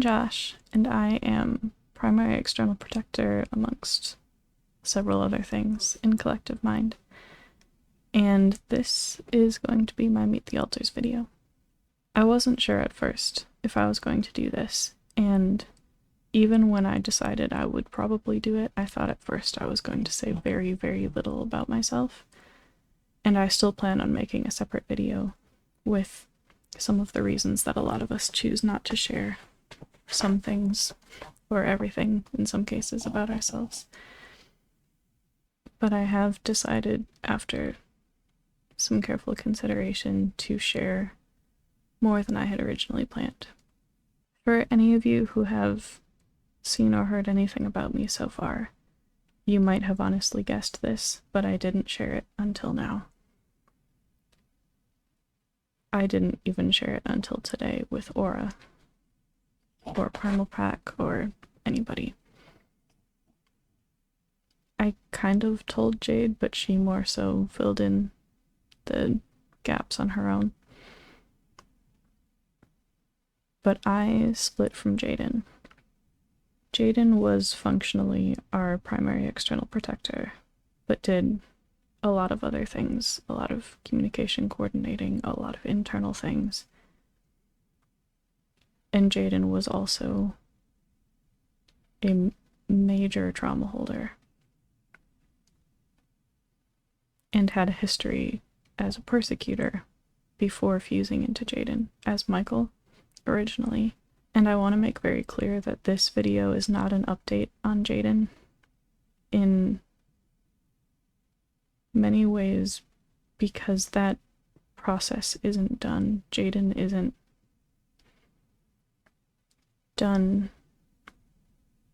Josh, and I am primary external protector amongst several other things in Collective Mind. And this is going to be my Meet the Alters video. I wasn't sure at first if I was going to do this, and even when I decided I would probably do it, I thought at first I was going to say very, very little about myself. And I still plan on making a separate video with some of the reasons that a lot of us choose not to share some things, or everything in some cases, about ourselves. But I have decided, after some careful consideration, to share more than I had originally planned. For any of you who have seen or heard anything about me so far, you might have honestly guessed this, but I didn't share it until now. I didn't even share it until today with Aura, or Primal Pack, or anybody. I kind of told Jade, but she more so filled in the gaps on her own. But I split from Jaden. Jaden was functionally our primary external protector, but did a lot of other things, a lot of communication coordinating, a lot of internal things. And Jaden was also a major trauma holder, and had a history as a persecutor before fusing into Jaden as Michael originally. And I want to make very clear that this video is not an update on Jaden. In many ways, because that process isn't done, Jaden isn't done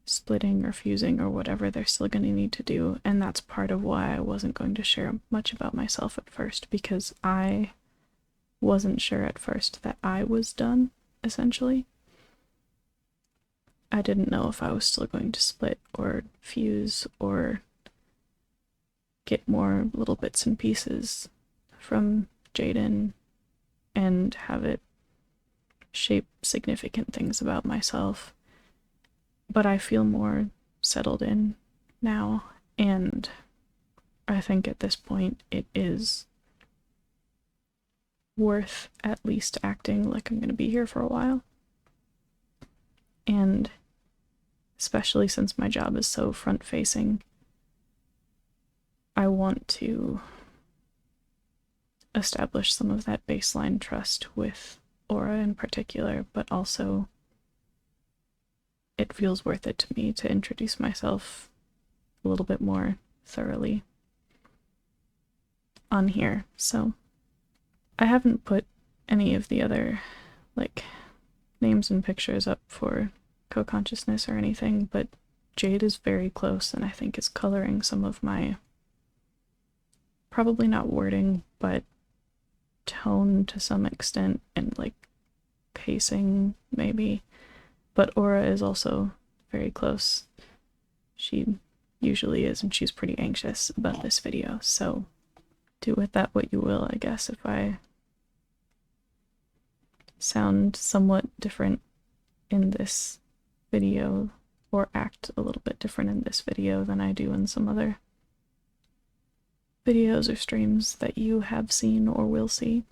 splitting or fusing or whatever they're still going to need to do, and that's part of why I wasn't going to share much about myself at first, because I wasn't sure at first that I was done, essentially. I didn't know if I was still going to split or fuse or get more little bits and pieces from Jaden and have it shape significant things about myself. But I feel more settled in now, and I think at this point it is worth at least acting like I'm going to be here for a while. And especially since my job is so front-facing, I want to establish some of that baseline trust with Aura in particular, but also it feels worth it to me to introduce myself a little bit more thoroughly on here. So I haven't put any of the other, names and pictures up for co-consciousness or anything, but Jade is very close, and I think is coloring some of my, probably not wording, but tone to some extent, and pacing maybe. But Aura is also very close. She usually is, and she's pretty anxious about this video, so do with that what you will, I guess. If I sound somewhat different in this video, or act a little bit different in this video than I do in some other videos or streams that you have seen or will see,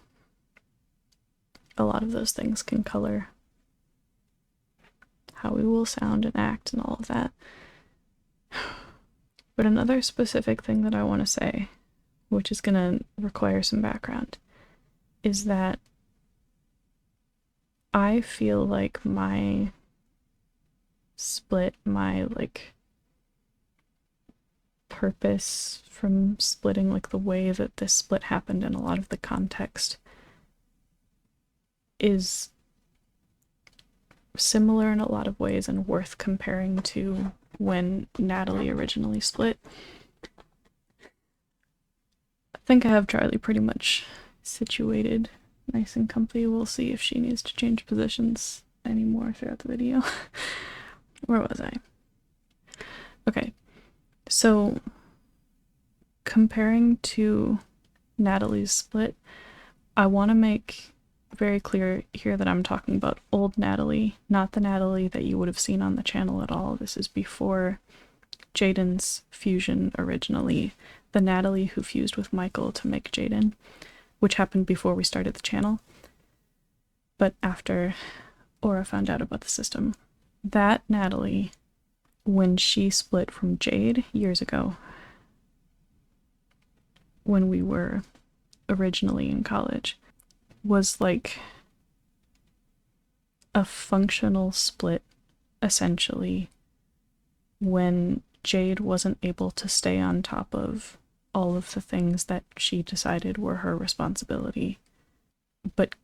a lot of those things can color how we will sound and act and all of that. But another specific thing that I want to say, which is going to require some background, is that I feel like my split, my purpose from splitting, the way that this split happened and a lot of the context, is similar in a lot of ways and worth comparing to when Natalie originally split. I think I have Charlie pretty much situated nice and comfy. We'll see if she needs to change positions anymore throughout the video. Where was I? Okay, so comparing to Natalie's split, I want to make very clear here that I'm talking about old Natalie, not the Natalie that you would have seen on the channel at all. This is before Jaden's fusion originally. The Natalie who fused with Michael to make Jaden, which happened before we started the channel, but after Aura found out about the system. That Natalie, when she split from Jade years ago, when we were originally in college, was like a functional split, essentially, when Jade wasn't able to stay on top of all of the things that she decided were her responsibility, but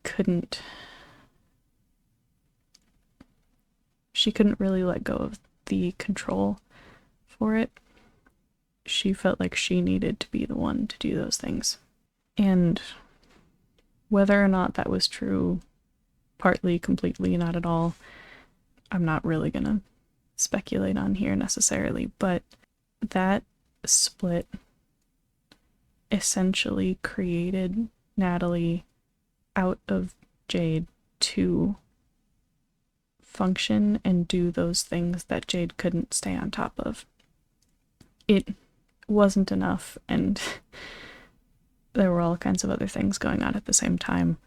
she couldn't really let go of the control for it. She felt like she needed to be the one to do those things. And whether or not that was true, partly, completely, not at all, I'm not really gonna speculate on here necessarily, but that split essentially created Natalie out of Jade to function and do those things that Jade couldn't stay on top of. It wasn't enough, and there were all kinds of other things going on at the same time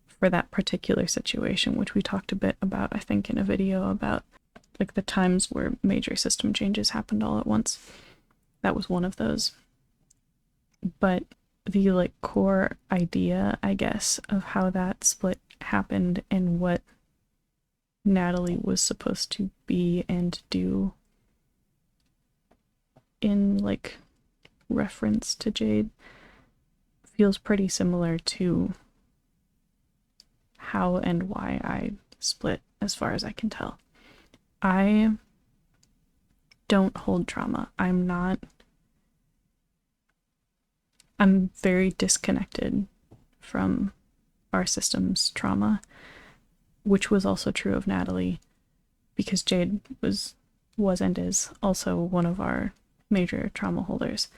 for that particular situation, which we talked a bit about, I think, in a video about like the times where major system changes happened all at once. That was one of those. But the like core idea, I guess, of how that split happened and what Natalie was supposed to be and do in like reference to Jade feels pretty similar to how and why I split, as far as I can tell. I don't hold trauma. I'm very disconnected from our system's trauma, which was also true of Natalie, because Jade was and is also one of our major trauma holders.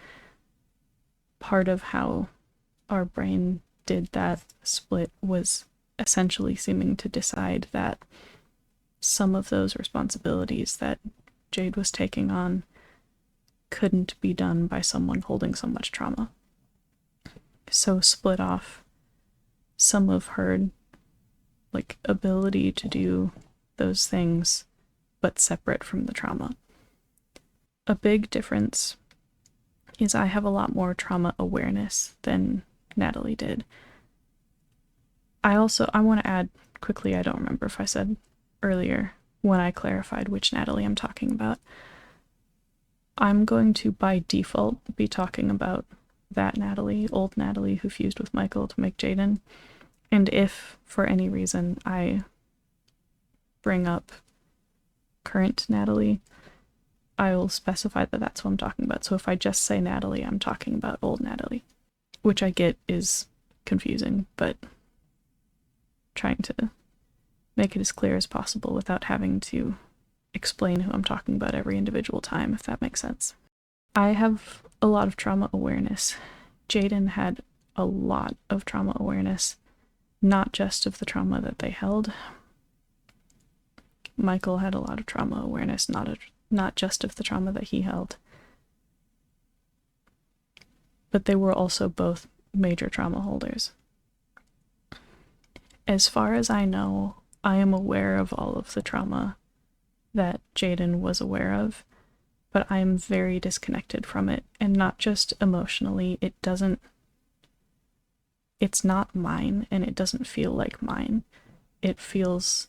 Part of how our brain did that split was essentially seeming to decide that some of those responsibilities that Jade was taking on couldn't be done by someone holding so much trauma. So split off some of her like ability to do those things, but separate from the trauma. A big difference is I have a lot more trauma awareness than Natalie did. I want to add quickly, I don't remember if I said earlier when I clarified which Natalie I'm talking about. I'm going to by default be talking about that Natalie, old Natalie who fused with Michael to make Jaden. And if for any reason I bring up current Natalie, I will specify that that's what I'm talking about. So if I just say Natalie, I'm talking about old Natalie, which I get is confusing, but trying to make it as clear as possible without having to explain who I'm talking about every individual time, if that makes sense. I have a lot of trauma awareness. Jaden had a lot of trauma awareness, not just of the trauma that they held. Michael had a lot of trauma awareness, not just of the trauma that he held. But they were also both major trauma holders. As far as I know, I am aware of all of the trauma that Jaden was aware of, but I am very disconnected from it, and not just emotionally. It's not mine, and it doesn't feel like mine. It feels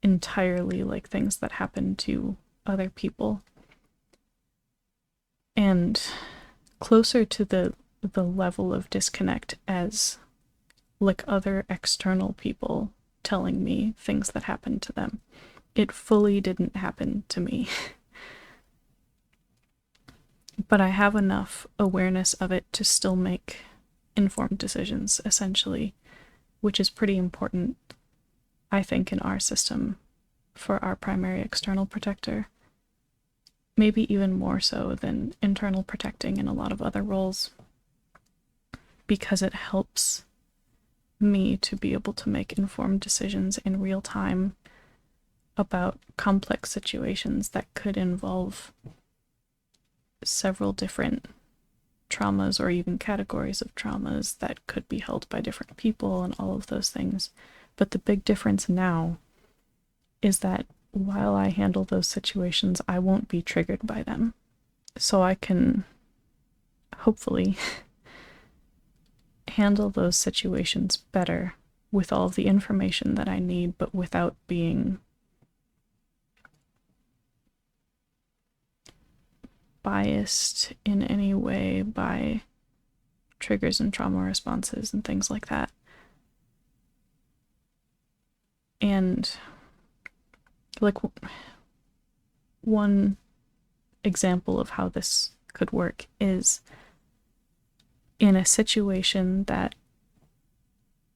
entirely like things that happen to other people. And closer to the level of disconnect as like other external people telling me things that happened to them. It fully didn't happen to me. But I have enough awareness of it to still make informed decisions, essentially, which is pretty important, I think, in our system for our primary external protector. Maybe even more so than internal protecting in a lot of other roles, because it helps me to be able to make informed decisions in real time about complex situations that could involve several different traumas or even categories of traumas that could be held by different people and all of those things. But the big difference now is that while I handle those situations, I won't be triggered by them. So I can hopefully handle those situations better with all of the information that I need, but without being biased in any way by triggers and trauma responses and things like that. And like one example of how this could work is in a situation that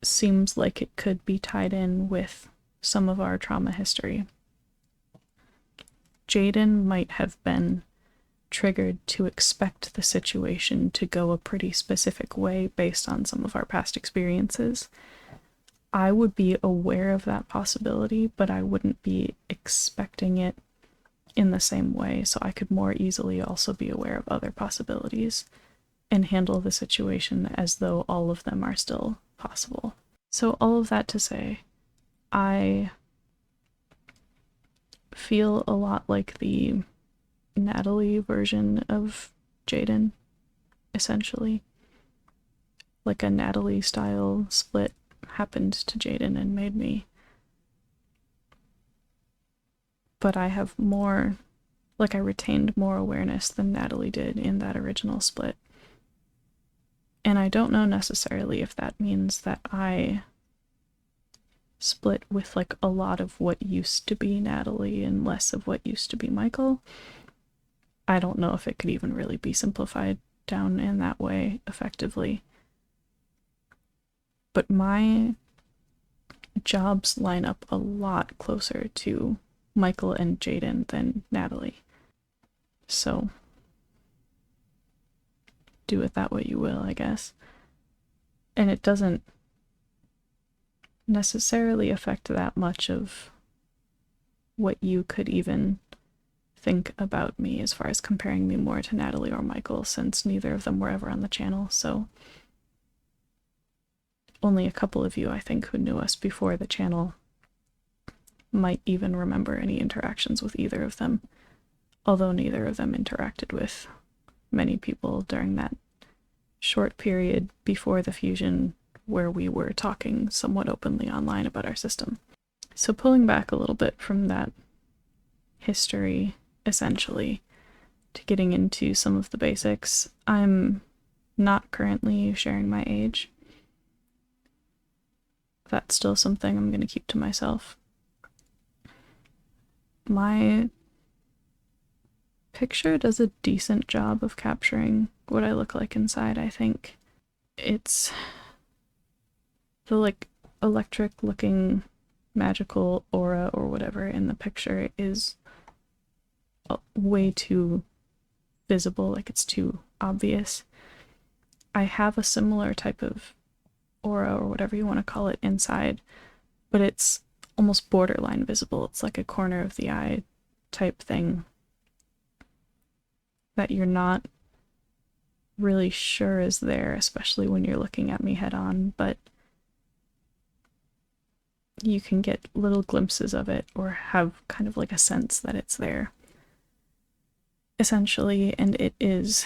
seems like it could be tied in with some of our trauma history. Jaden might have been triggered to expect the situation to go a pretty specific way based on some of our past experiences. I would be aware of that possibility, but I wouldn't be expecting it in the same way, so I could more easily also be aware of other possibilities and handle the situation as though all of them are still possible. So all of that to say, I feel a lot like the Natalie version of Jaden, essentially. Like a Natalie style split happened to Jaden and made me. But I have more, like I retained more awareness than Natalie did in that original split. And I don't know necessarily if that means that I split with like a lot of what used to be Natalie and less of what used to be Michael. I don't know if it could even really be simplified down in that way effectively. But my jobs line up a lot closer to Michael and Jaden than Natalie. So do with that what you will, I guess. And it doesn't necessarily affect that much of what you could even think about me as far as comparing me more to Natalie or Michael, since neither of them were ever on the channel, so only a couple of you, I think, who knew us before the channel might even remember any interactions with either of them, although neither of them interacted with many people during that short period before the fusion where we were talking somewhat openly online about our system. So pulling back a little bit from that history, essentially, to getting into some of the basics, I'm not currently sharing my age. That's still something I'm going to keep to myself. My picture does a decent job of capturing what I look like inside, I think. It's the like electric looking magical aura or whatever in the picture is way too visible, like it's too obvious. I have a similar type of aura or whatever you want to call it inside, but it's almost borderline visible. It's like a corner of the eye type thing that you're not really sure is there, especially when you're looking at me head on, but you can get little glimpses of it or have kind of like a sense that it's there, essentially, and it is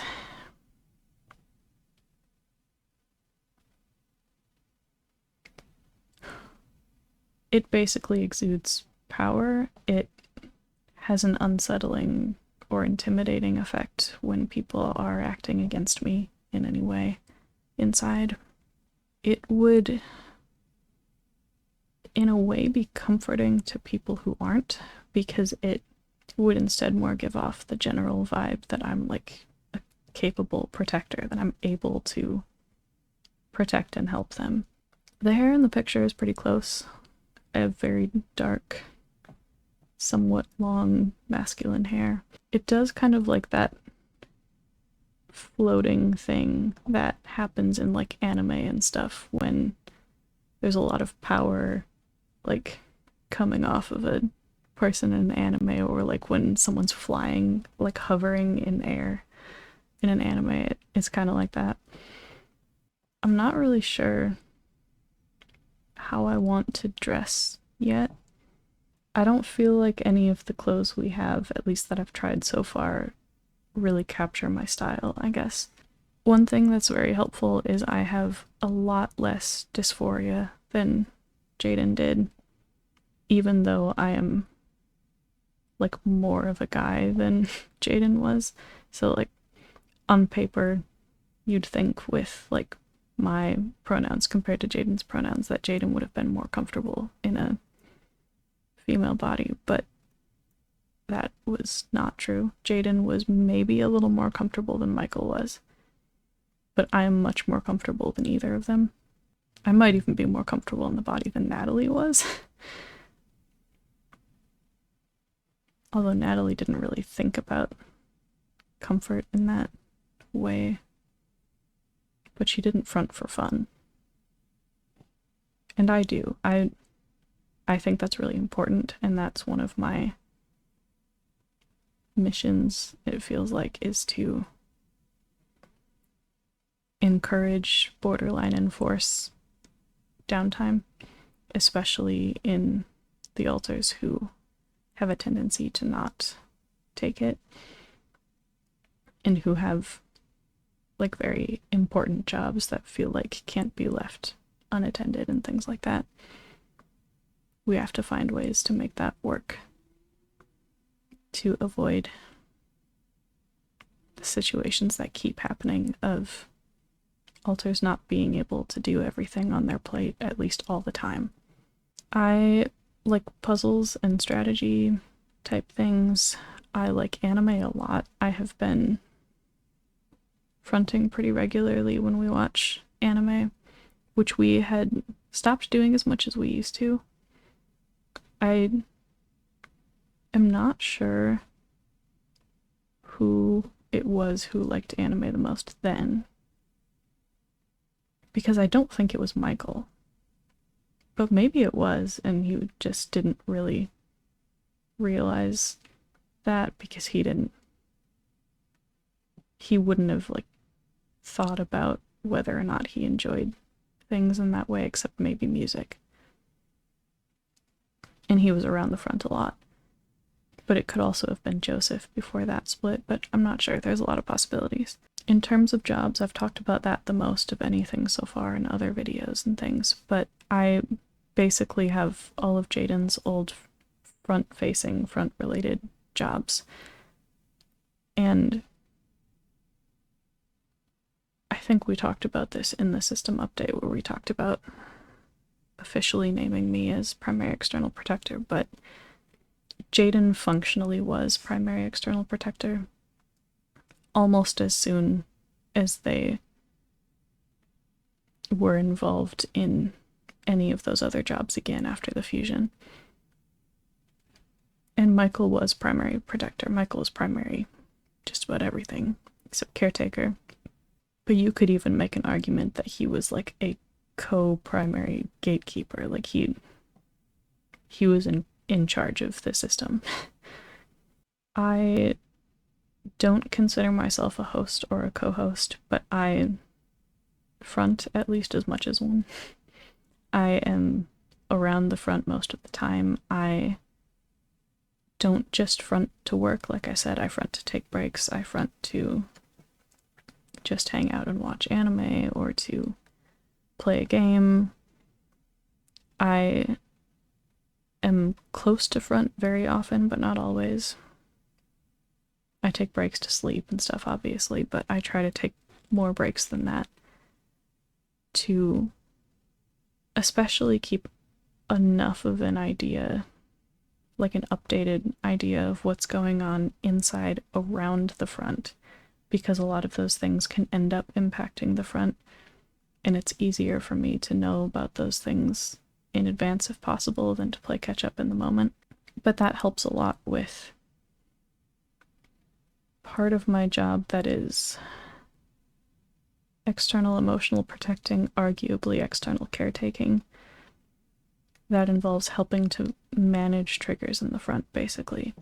it basically exudes power. It has an unsettling or intimidating effect when people are acting against me in any way inside. It would, in a way, be comforting to people who aren't, because it would instead more give off the general vibe that I'm like a capable protector, that I'm able to protect and help them. The hair in the picture is pretty close. I have very dark, somewhat long, masculine hair. It does kind of like that floating thing that happens in like anime and stuff when there's a lot of power, like, coming off of a person in an anime, or like when someone's flying, like hovering in air in an anime. It's kind of like that. I'm not really sure how I want to dress yet. I don't feel like any of the clothes we have, at least that I've tried so far, really capture my style, I guess. One thing that's very helpful is I have a lot less dysphoria than Jaden did, even though I am like more of a guy than Jaden was. So like on paper, you'd think with like my pronouns compared to Jaden's pronouns that Jaden would have been more comfortable in a female body, but that was not true. Jaden was maybe a little more comfortable than Michael was, but I am much more comfortable than either of them. I might even be more comfortable in the body than Natalie was. Although Natalie didn't really think about comfort in that way. But she didn't front for fun. And I do. I think that's really important, and that's one of my missions, it feels like, is to encourage, borderline enforce downtime, especially in the alters who have a tendency to not take it and who have like very important jobs that feel like can't be left unattended and things like that. We have to find ways to make that work to avoid the situations that keep happening of alters not being able to do everything on their plate, at least all the time. I like puzzles and strategy type things. I like anime a lot. I have been fronting pretty regularly when we watch anime, which we had stopped doing as much as we used to. I am not sure who it was who liked anime the most then, because I don't think it was Michael. But maybe it was, and he just didn't really realize that because he wouldn't have like thought about whether or not he enjoyed things in that way, except maybe music. And he was around the front a lot. But it could also have been Joseph before that split, but I'm not sure. There's a lot of possibilities. In terms of jobs, I've talked about that the most of anything so far in other videos and things, but I basically have all of Jaden's old front-facing, front-related jobs. And I think we talked about this in the system update where we talked about officially naming me as primary external protector, but Jaden functionally was primary external protector almost as soon as they were involved in any of those other jobs again after the fusion. And Michael was primary protector. Michael was primary just about everything except caretaker. But you could even make an argument that he was like a co-primary gatekeeper. Like he was in charge of the system. I don't consider myself a host or a co-host, but I front at least as much as one. I am around the front most of the time. I don't just front to work, like I said. I front to take breaks. I front to just hang out and watch anime or to play a game. I am close to front very often, but not always. I take breaks to sleep and stuff, obviously, but I try to take more breaks than that to especially keep enough of an idea, like an updated idea of what's going on inside around the front, because a lot of those things can end up impacting the front, and it's easier for me to know about those things in advance if possible than to play catch up in the moment. But that helps a lot with part of my job that is external emotional protecting, arguably external caretaking, that involves helping to manage triggers in the front, basically.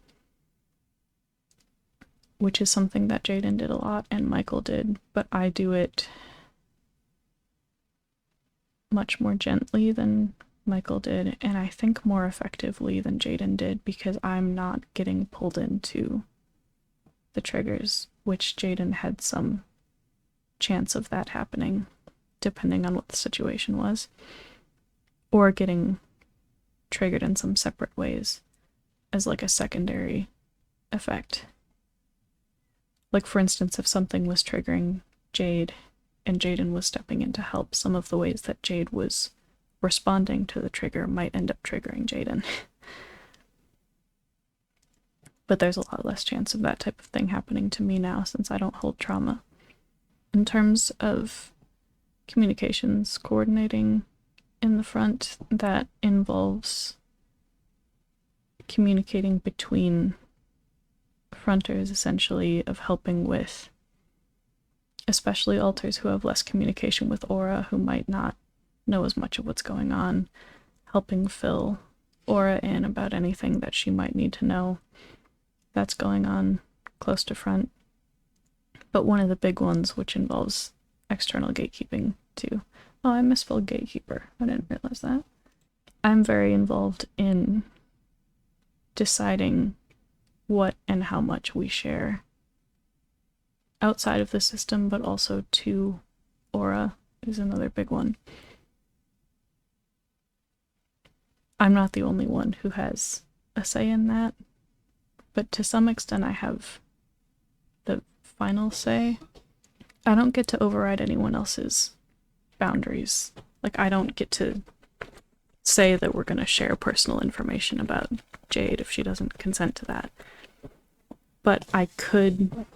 Which is something that Jaden did a lot and Michael did, but I do it much more gently than Michael did, and I think more effectively than Jaden did, because I'm not getting pulled into the triggers, which Jaden had some chance of that happening, depending on what the situation was, or getting triggered in some separate ways as like a secondary effect. Like, for instance, if something was triggering Jade and Jaden was stepping in to help, some of the ways that Jade was responding to the trigger might end up triggering Jaden. But there's a lot less chance of that type of thing happening to me now, since I don't hold trauma. In terms of communications coordinating in the front, that involves communicating between fronters, essentially, of helping with, especially alters who have less communication with aura, who might not know as much of what's going on, helping fill aura in about anything that she might need to know that's going on close to front. But one of the big ones, which involves external gatekeeping too. Oh, I misspelled gatekeeper. I didn't realize that. I'm very involved in deciding what and how much we share outside of the system, but also to aura is another big one. I'm not the only one who has a say in that, but to some extent I have the final say. I don't get to override anyone else's boundaries. Like, I don't get to say that we're going to share personal information about Jade if she doesn't consent to that. But I could,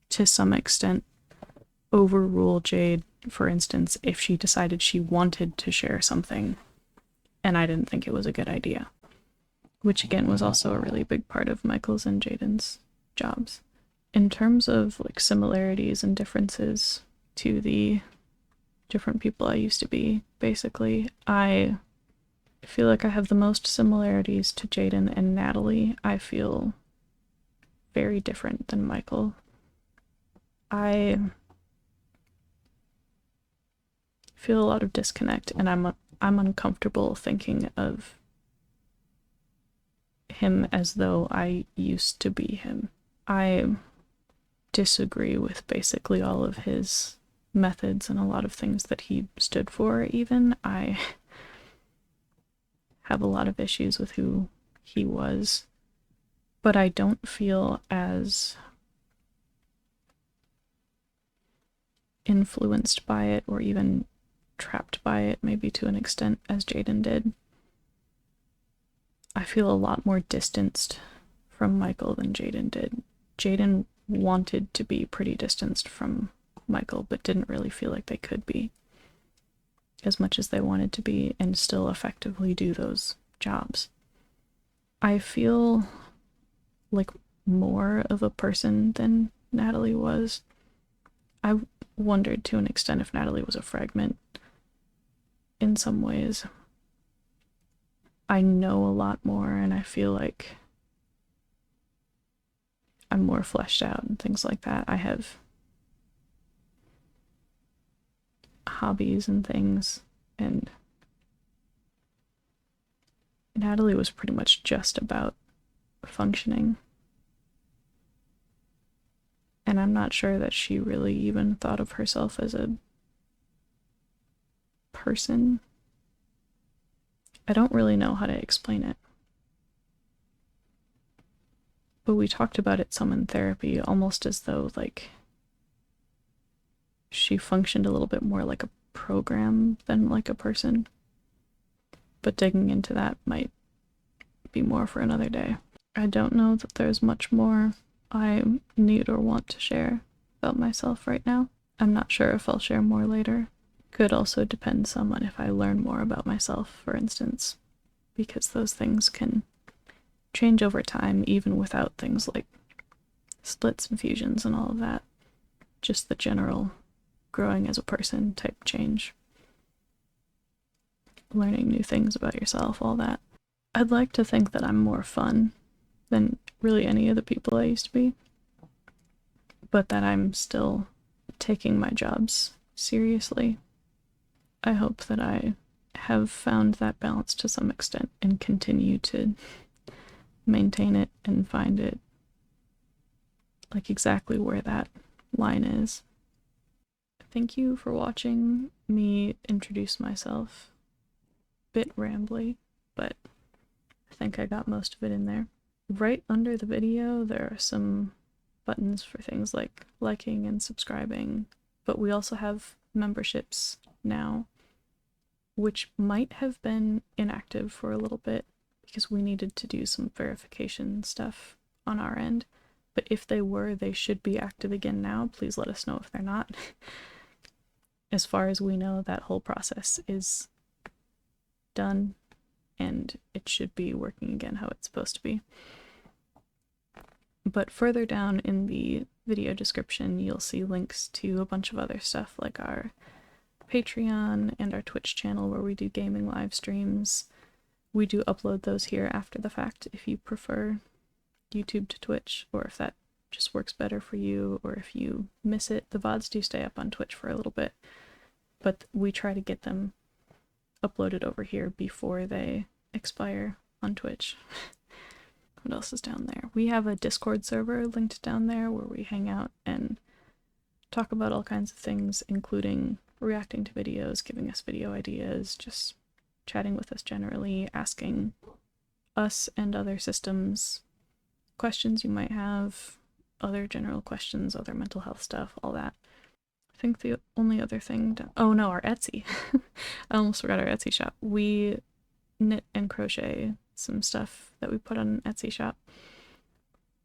to some extent, overrule Jade, for instance, if she decided she wanted to share something and I didn't think it was a good idea. Which, again, was also a really big part of Michael's and Jaden's jobs. In terms of, like, similarities and differences to the different people I used to be, basically, I feel like I have the most similarities to Jaden and Natalie. I feel very different than Michael. I feel a lot of disconnect, and I'm uncomfortable thinking of him as though I used to be him. I disagree with basically all of his methods and a lot of things that he stood for, even. I have a lot of issues with who he was, but I don't feel as influenced by it or even trapped by it, maybe to an extent, as Jaden did. I feel a lot more distanced from Michael than Jaden did. Jaden wanted to be pretty distanced from Michael, but didn't really feel like they could be as much as they wanted to be and still effectively do those jobs. I feel like more of a person than Natalie was. I wondered to an extent if Natalie was a fragment in some ways. I know a lot more, and I feel like I'm more fleshed out and things like that. I have hobbies and things, and Natalie was pretty much just about functioning. And I'm not sure that she really even thought of herself as a person. I don't really know how to explain it. But we talked about it some in therapy, almost as though, like, she functioned a little bit more like a program than like a person. But digging into that might be more for another day. I don't know that there's much more I need or want to share about myself right now. I'm not sure if I'll share more later. Could also depend some on if I learn more about myself, for instance, because those things can change over time, even without things like splits and fusions and all of that. Just the general growing as a person type change. learning new things about yourself, all that. I'd like to think that I'm more fun than really any of the people I used to be, but that I'm still taking my jobs seriously. I hope that I have found that balance to some extent and continue to maintain it and find it, like, exactly where that line is. Thank you for watching me introduce myself. Bit rambly, but I think I got most of it in there. Right under the video, there are some buttons for things like liking and subscribing, but we also have memberships now, which might have been inactive for a little bit because we needed to do some verification stuff on our end. But if they were, they should be active again now. Please let us know if they're not. As far as we know, that whole process is done and it should be working again how it's supposed to be. But further down in the video description, you'll see links to a bunch of other stuff like our Patreon and our Twitch channel where we do gaming live streams. We do upload those here after the fact if you prefer YouTube to Twitch, or if that just works better for you, or if you miss it. The VODs do stay up on Twitch for a little bit, but we try to get them uploaded over here before they expire on Twitch. What else is down there? We have a Discord server linked down there where we hang out and talk about all kinds of things, including reacting to videos, giving us video ideas, just chatting with us generally, asking us and other systems questions you might have, other general questions, other mental health stuff, all that. I think the only other thing oh no, our Etsy. I almost forgot our Etsy shop. We knit and crochet some stuff that we put on an Etsy shop.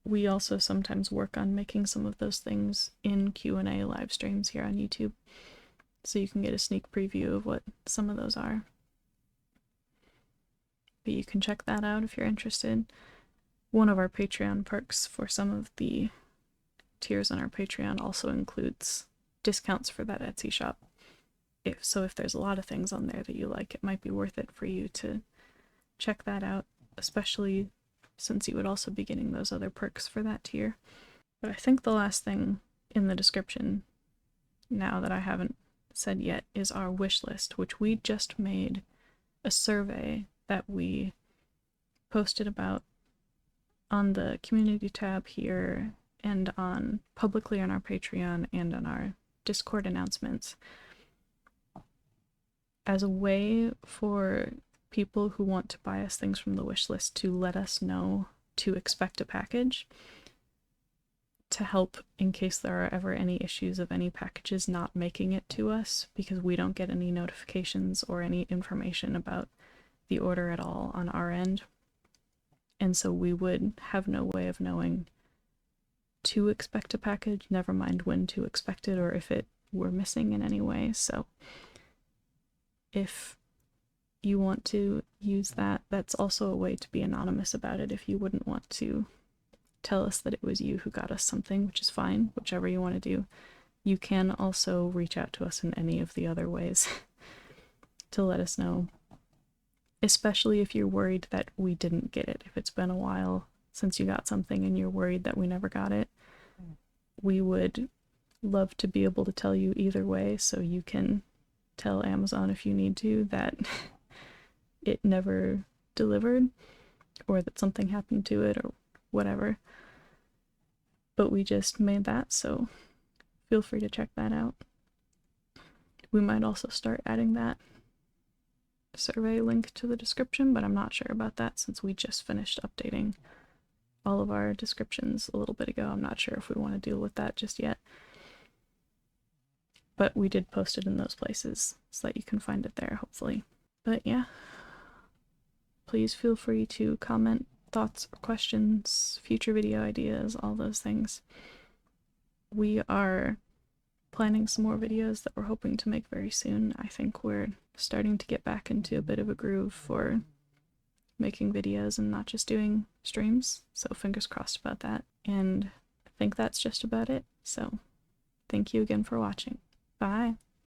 We also sometimes work on making some of those things in Q&A live streams here on YouTube, so you can get a sneak preview of what some of those are. But you can check that out if you're interested. One of our Patreon perks for some of the tiers on our Patreon also includes discounts for that Etsy shop. If there's a lot of things on there that you like, it might be worth it for you to check that out, especially since you would also be getting those other perks for that tier. But I think the last thing in the description, now that I haven't said yet, is our wish list, which we just made a survey that we posted about on the community tab here and on publicly on our Patreon and on our Discord announcements as a way for people who want to buy us things from the wish list to let us know to expect a package, to help in case there are ever any issues of any packages not making it to us, because we don't get any notifications or any information about the order at all on our end. And so we would have no way of knowing to expect a package, never mind when to expect it or if it were missing in any way. So if you want to use that, that's also a way to be anonymous about it if you wouldn't want to tell us that it was you who got us something, which is fine, whichever you want to do. You can also reach out to us in any of the other ways to let us know, especially if you're worried that we didn't get it. If it's been a while since you got something and you're worried that we never got it, we would love to be able to tell you either way, so you can tell Amazon if you need to that it never delivered or that something happened to it or whatever. But we just made that, so feel free to check that out. We might also start adding that survey link to the description, but I'm not sure about that since we just finished updating all of our descriptions a little bit ago. I'm not sure if we want to deal with that just yet. But we did post it in those places so that you can find it there, hopefully. But yeah, please feel free to comment thoughts or questions, future video ideas, all those things. We are planning some more videos that we're hoping to make very soon. I think we're starting to get back into a bit of a groove for making videos and not just doing streams, so fingers crossed about that. And I think that's just about it, so thank you again for watching. Bye!